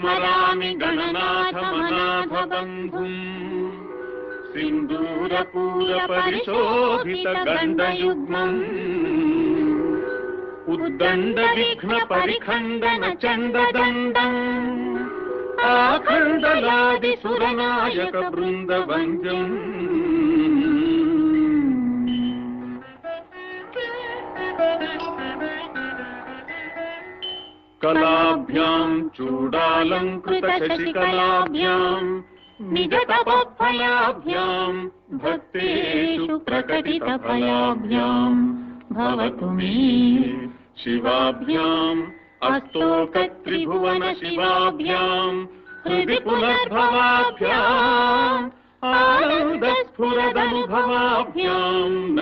स्मरामि गणनाथमनाथ बन्धुम् सिन्दूरपूरपरिशोभितगण्डयुग्मम् उद्दण्डविघ्नपरिखण्डन चण्डदण्डम् आखण्डलादिसुरनायक वृन्दवन्द्यम् कलाभ्याम् चूडालङ्कृत शशिकलाभ्याम् निजतपफलाभ्याम् भक्तेषु प्रकटितफलाभ्याम् भवतु मे शिवाभ्याम् अस्तोकत्रिभुवन शिवाभ्याम् हृदि पुनर्भवाभ्याम् आनन्दस्फुरदनुभवाभ्याम्।